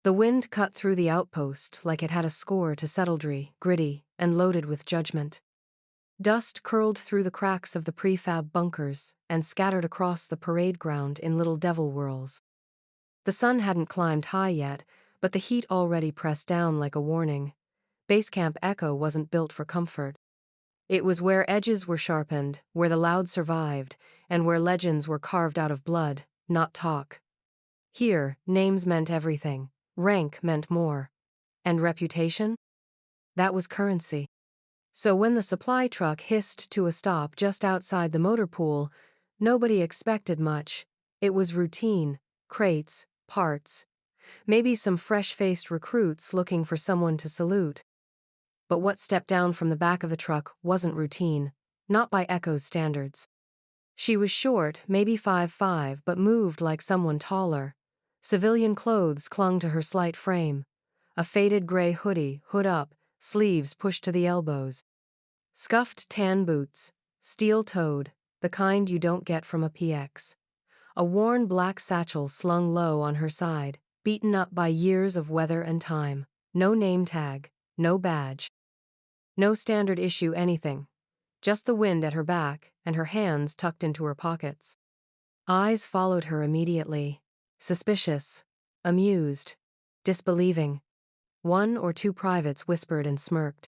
The wind cut through the outpost like it had a score to settledry, gritty, and loaded with judgment. Dust curled through the cracks of the prefab bunkers and scattered across the parade ground in little devil whirls. The sun hadn't climbed high yet, but the heat already pressed down like a warning. Basecamp Echo wasn't built for comfort. It was where edges were sharpened, where the loud survived, and where legends were carved out of blood, not talk. Here, names meant everything. Rank meant more. And reputation? That was currency. So when the supply truck hissed to a stop just outside the motor pool, nobody expected much. It was routine, crates, parts, maybe some fresh-faced recruits looking for someone to salute. But what stepped down from the back of the truck wasn't routine, not by Echo's standards. She was short, maybe 5'5", but moved like someone taller. Civilian clothes clung to her slight frame. A faded gray hoodie, hood up, sleeves pushed to the elbows. Scuffed tan boots, steel-toed, the kind you don't get from a PX. A worn black satchel slung low on her side, beaten up by years of weather and time. No name tag, no badge. No standard issue anything. Just the wind at her back and her hands tucked into her pockets. Eyes followed her immediately. Suspicious, amused, disbelieving. One or two privates whispered and smirked.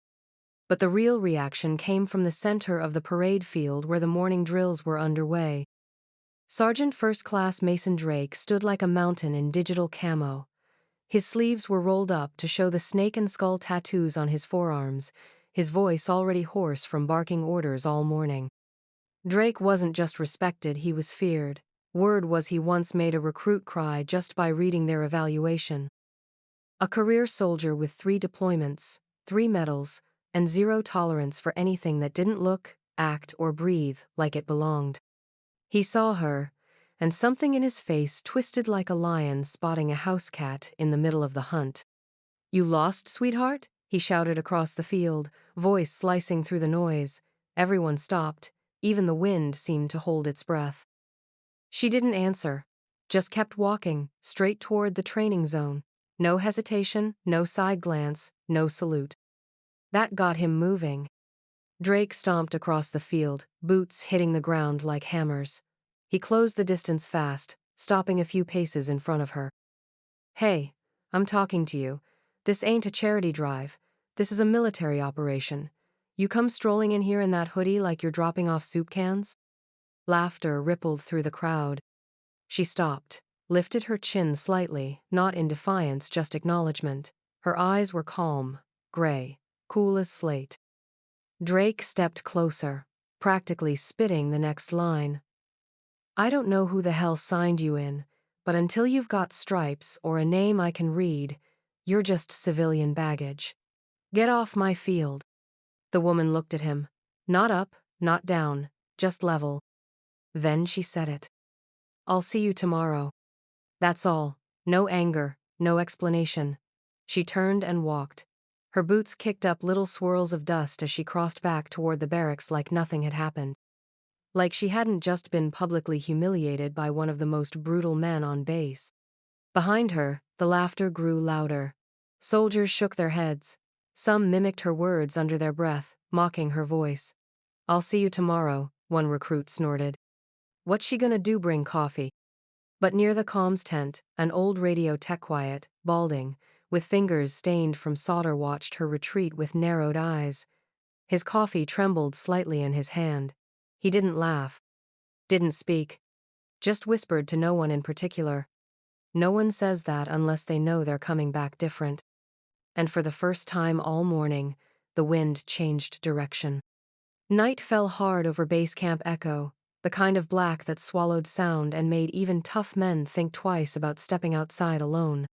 But the real reaction came from the center of the parade field where the morning drills were underway. Sergeant First Class Mason Drake stood like a mountain in digital camo. His sleeves were rolled up to show the snake and skull tattoos on his forearms, his voice already hoarse from barking orders all morning. Drake wasn't just respected, he was feared. Word was he once made a recruit cry just by reading their evaluation. A career soldier with 3 deployments, 3 medals, and 0 tolerance for anything that didn't look, act, or breathe like it belonged. He saw her, and something in his face twisted like a lion spotting a house cat in the middle of the hunt. "You lost, sweetheart?" he shouted across the field, voice slicing through the noise. Everyone stopped. Even the wind seemed to hold its breath. She didn't answer, just kept walking, straight toward the training zone. No hesitation, no side glance, no salute. That got him moving. Drake stomped across the field, boots hitting the ground like hammers. He closed the distance fast, stopping a few paces in front of her. "Hey, I'm talking to you. This ain't a charity drive. This is a military operation. You come strolling in here in that hoodie like you're dropping off soup cans?" Laughter rippled through the crowd. She stopped, lifted her chin slightly, not in defiance, just acknowledgement. Her eyes were calm, gray, cool as slate. Drake stepped closer, practically spitting the next line. "I don't know who the hell signed you in, but until you've got stripes or a name I can read, you're just civilian baggage. Get off my field." The woman looked at him. Not up, not down, just level. Then she said it. "I'll see you tomorrow." That's all. No anger, no explanation. She turned and walked. Her boots kicked up little swirls of dust as she crossed back toward the barracks like nothing had happened. Like she hadn't just been publicly humiliated by one of the most brutal men on base. Behind her, the laughter grew louder. Soldiers shook their heads. Some mimicked her words under their breath, mocking her voice. "I'll see you tomorrow," one recruit snorted. "What's she gonna do, bring coffee?" But near the comms tent, an old radio tech quiet, balding, with fingers stained from solder, watched her retreat with narrowed eyes. His coffee trembled slightly in his hand. He didn't laugh. Didn't speak. Just whispered to no one in particular. No one says that unless they know they're coming back different. And for the first time all morning, the wind changed direction. Night fell hard over Basecamp Echo, the kind of black that swallowed sound and made even tough men think twice about stepping outside alone.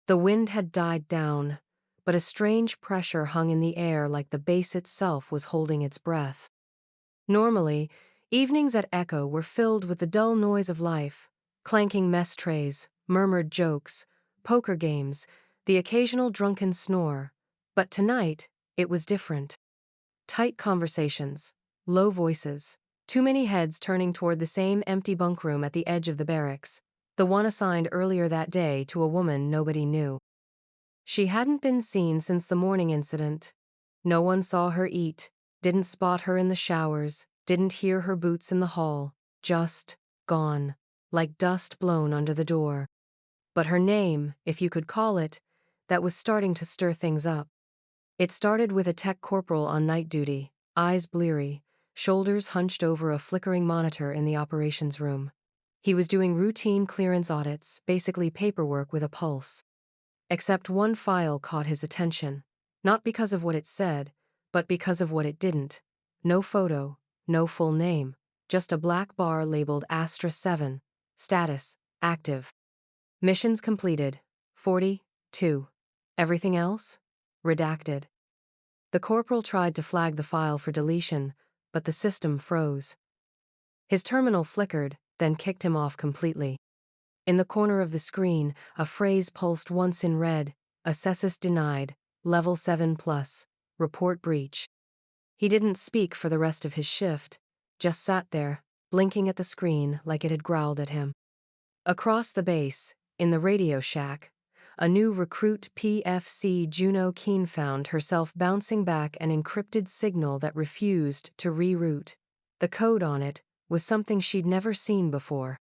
The wind had died down, but a strange pressure hung in the air like the base itself was holding its breath. Normally, evenings at Echo were filled with the dull noise of life, clanking mess trays, murmured jokes, poker games, the occasional drunken snore. But tonight, it was different. Tight conversations, low voices, too many heads turning toward the same empty bunk room at the edge of the barracks. The one assigned earlier that day to a woman nobody knew. She hadn't been seen since the morning incident. No one saw her eat, didn't spot her in the showers, didn't hear her boots in the hall, just gone, like dust blown under the door. But her name, if you could call it, that was starting to stir things up. It started with a tech corporal on night duty, eyes bleary, shoulders hunched over a flickering monitor in the operations room. He was doing routine clearance audits, basically paperwork with a pulse. Except one file caught his attention. Not because of what it said, but because of what it didn't. No photo, no full name, just a black bar labeled Astra 7. Status, active. Missions completed. 42. Everything else? Redacted. The corporal tried to flag the file for deletion, but the system froze. His terminal flickered, then kicked him off completely. In the corner of the screen, a phrase pulsed once in red: Access denied, level 7 plus, report breach. He didn't speak for the rest of his shift, just sat there, blinking at the screen like it had growled at him. Across the base, in the radio shack, a new recruit PFC Juno Keen found herself bouncing back an encrypted signal that refused to reroute. The code on it was something she'd never seen before.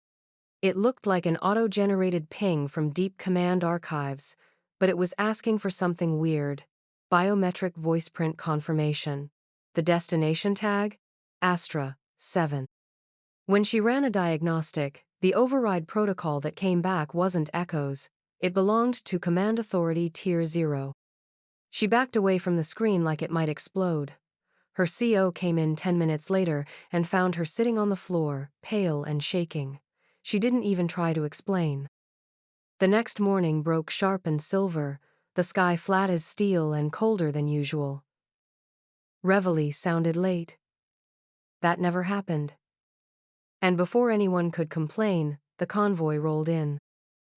It looked like an auto-generated ping from deep command archives, but it was asking for something weird. Biometric voice print confirmation. The destination tag? Astra 7. When she ran a diagnostic, the override protocol that came back wasn't Echo's. It belonged to Command Authority Tier 0. She backed away from the screen like it might explode. Her CO came in 10 minutes later and found her sitting on the floor, pale and shaking. She didn't even try to explain. The next morning broke sharp and silver, the sky flat as steel and colder than usual. Reveille sounded late. That never happened. And before anyone could complain, the convoy rolled in.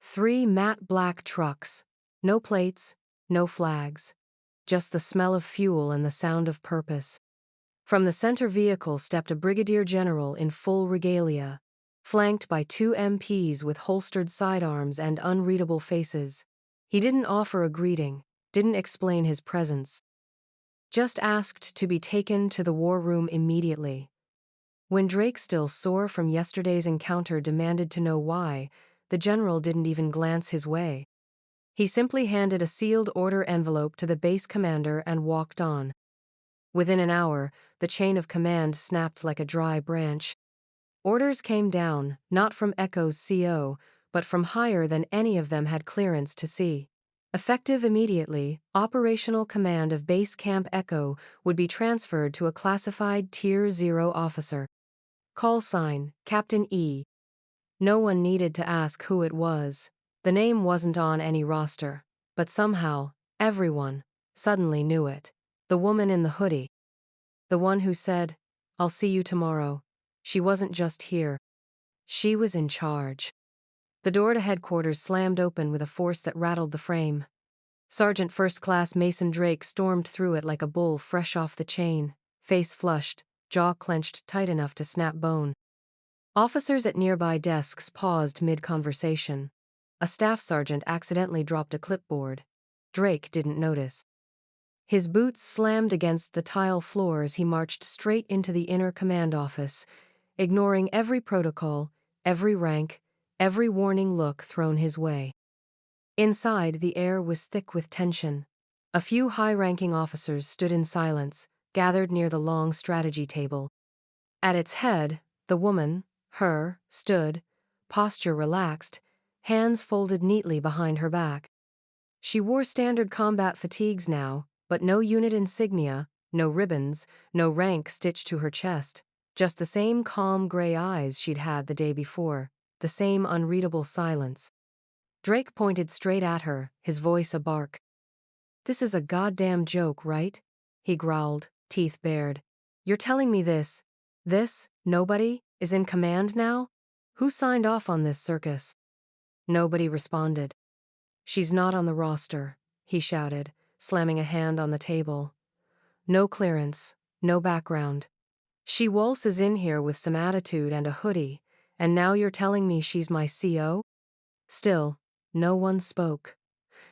3 matte black trucks. No plates, no flags. Just the smell of fuel and the sound of purpose. From the center vehicle stepped a brigadier general in full regalia, flanked by 2 MPs with holstered sidearms and unreadable faces. He didn't offer a greeting, didn't explain his presence. Just asked to be taken to the war room immediately. When Drake, still sore from yesterday's encounter, demanded to know why, the general didn't even glance his way. He simply handed a sealed order envelope to the base commander and walked on. Within an hour, the chain of command snapped like a dry branch. Orders came down, not from Echo's CO, but from higher than any of them had clearance to see. Effective immediately, operational command of Base Camp Echo would be transferred to a classified Tier 0 officer. Call sign, Captain E. No one needed to ask who it was. The name wasn't on any roster, but somehow, everyone suddenly knew it. The woman in the hoodie. The one who said, "I'll see you tomorrow." She wasn't just here. She was in charge. The door to headquarters slammed open with a force that rattled the frame. Sergeant First Class Mason Drake stormed through it like a bull fresh off the chain, face flushed, jaw clenched tight enough to snap bone. Officers at nearby desks paused mid-conversation. A staff sergeant accidentally dropped a clipboard. Drake didn't notice. His boots slammed against the tile floor as he marched straight into the inner command office, ignoring every protocol, every rank, every warning look thrown his way. Inside, the air was thick with tension. A few high-ranking officers stood in silence, gathered near the long strategy table. At its head, the woman, stood, posture relaxed, hands folded neatly behind her back. She wore standard combat fatigues now, but no unit insignia, no ribbons, no rank stitched to her chest, just the same calm gray eyes she'd had the day before, the same unreadable silence. Drake pointed straight at her, his voice a bark. "This is a goddamn joke, right?" he growled, teeth bared. "You're telling me this, nobody, is in command now? Who signed off on this circus?" Nobody responded. "She's not on the roster," he shouted, slamming a hand on the table. "No clearance, no background. She waltzes in here with some attitude and a hoodie, and now you're telling me she's my CO?" Still, no one spoke.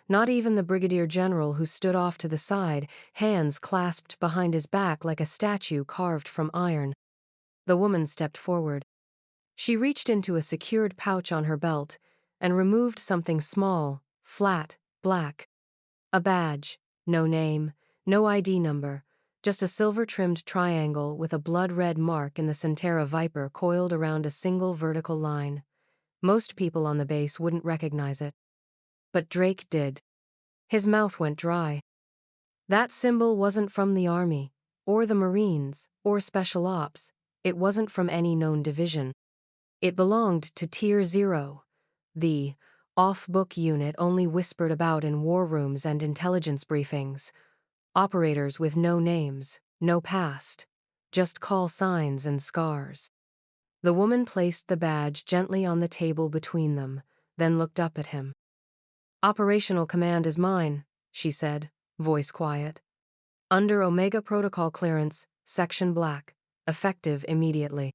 Not even the brigadier general, who stood off to the side, hands clasped behind his back like a statue carved from iron. The woman stepped forward. She reached into a secured pouch on her belt and removed something small, flat, black. A badge. No name, no ID number, just a silver-trimmed triangle with a blood-red mark in the Centera Viper coiled around a single vertical line. Most people on the base wouldn't recognize it. But Drake did. His mouth went dry. That symbol wasn't from the Army, or the Marines, or Special Ops. It wasn't from any known division. It belonged to Tier 0, the off-book unit only whispered about in war rooms and intelligence briefings. Operators with no names, no past, just call signs and scars. The woman placed the badge gently on the table between them, then looked up at him. "Operational command is mine," she said, voice quiet. "Under Omega Protocol clearance, Section Black, effective immediately."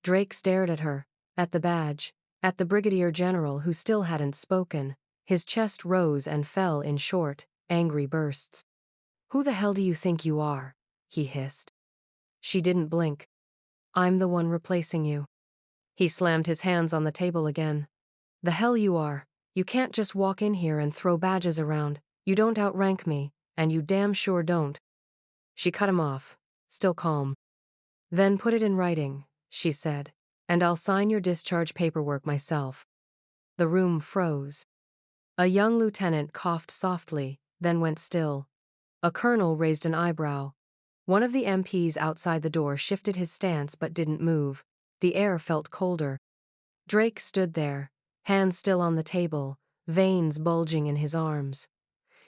Drake stared at her, at the badge, at the brigadier general who still hadn't spoken. His chest rose and fell in short, angry bursts. "Who the hell do you think you are?" he hissed. She didn't blink. "I'm the one replacing you." He slammed his hands on the table again. "The hell you are. You can't just walk in here and throw badges around. You don't outrank me, and you damn sure don't." She cut him off, still calm. "Then put it in writing," she said, "and I'll sign your discharge paperwork myself." The room froze. A young lieutenant coughed softly, then went still. A colonel raised an eyebrow. One of the MPs outside the door shifted his stance but didn't move. The air felt colder. Drake stood there, hands still on the table, veins bulging in his arms.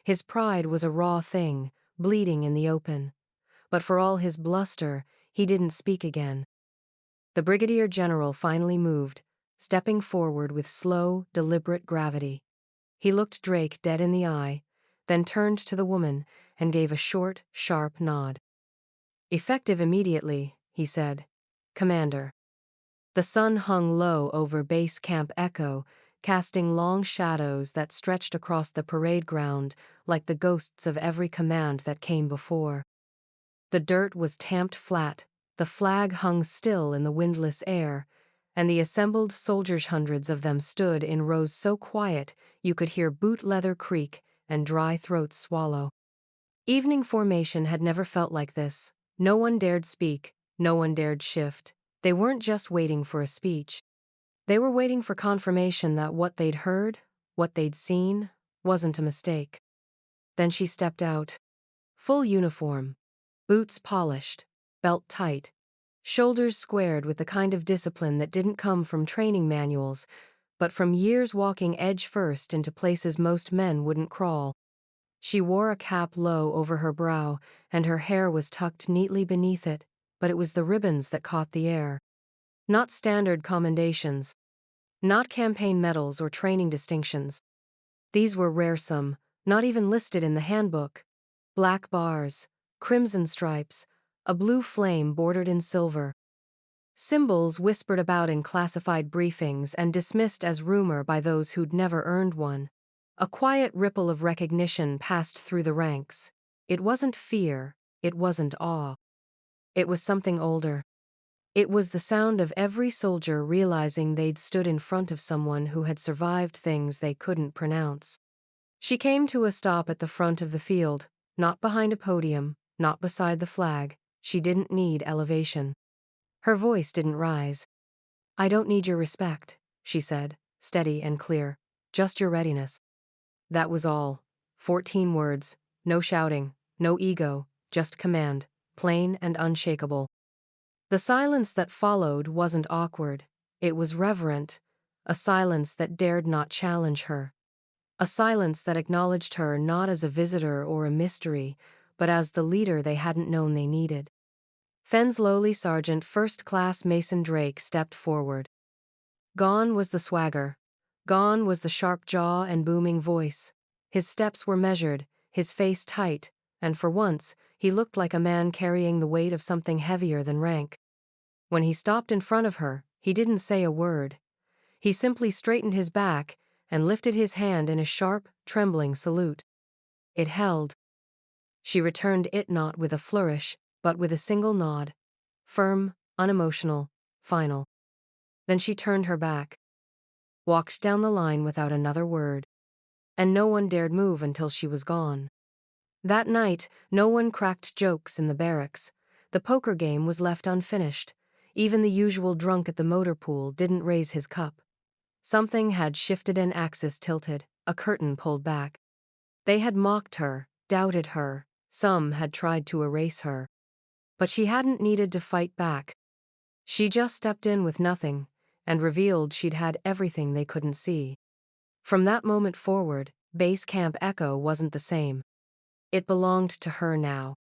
His pride was a raw thing, bleeding in the open. But for all his bluster, he didn't speak again. The brigadier general finally moved, stepping forward with slow, deliberate gravity. He looked Drake dead in the eye, then turned to the woman and gave a short, sharp nod. "Effective immediately," he said. "Commander." The sun hung low over Base Camp Echo, casting long shadows that stretched across the parade ground like the ghosts of every command that came before. The dirt was tamped flat, the flag hung still in the windless air, and the assembled soldiers, hundreds of them, stood in rows so quiet you could hear boot leather creak and dry throats swallow. Evening formation had never felt like this. No one dared speak, no one dared shift. They weren't just waiting for a speech. They were waiting for confirmation that what they'd heard, what they'd seen, wasn't a mistake. Then she stepped out. Full uniform. Boots polished, belt tight, shoulders squared with the kind of discipline that didn't come from training manuals, but from years walking edge first into places most men wouldn't crawl. She wore a cap low over her brow, and her hair was tucked neatly beneath it, but it was the ribbons that caught the air. Not standard commendations. Not campaign medals or training distinctions. These were raresome, not even listed in the handbook. Black bars, crimson stripes, a blue flame bordered in silver. Symbols whispered about in classified briefings and dismissed as rumor by those who'd never earned one. A quiet ripple of recognition passed through the ranks. It wasn't fear, it wasn't awe. It was something older. It was the sound of every soldier realizing they'd stood in front of someone who had survived things they couldn't pronounce. She came to a stop at the front of the field, not behind a podium, not beside the flag. She didn't need elevation. Her voice didn't rise. "I don't need your respect," she said, steady and clear. "Just your readiness." That was all. 14 words, no shouting, no ego, just command, plain and unshakable. The silence that followed wasn't awkward. It was reverent, a silence that dared not challenge her. A silence that acknowledged her not as a visitor or a mystery, but as the leader they hadn't known they needed. Fenn's lowly Sergeant First Class Mason Drake stepped forward. Gone was the swagger. Gone was the sharp jaw and booming voice. His steps were measured, his face tight, and for once, he looked like a man carrying the weight of something heavier than rank. When he stopped in front of her, he didn't say a word. He simply straightened his back, and lifted his hand in a sharp, trembling salute. It held. She returned it not with a flourish, but with a single nod. Firm, unemotional, final. Then she turned her back, walked down the line without another word. And no one dared move until she was gone. That night, no one cracked jokes in the barracks. The poker game was left unfinished. Even the usual drunk at the motor pool didn't raise his cup. Something had shifted, an axis tilted, a curtain pulled back. They had mocked her, doubted her, some had tried to erase her. But she hadn't needed to fight back. She just stepped in with nothing, and revealed she'd had everything they couldn't see. From that moment forward, Base Camp Echo wasn't the same. It belonged to her now.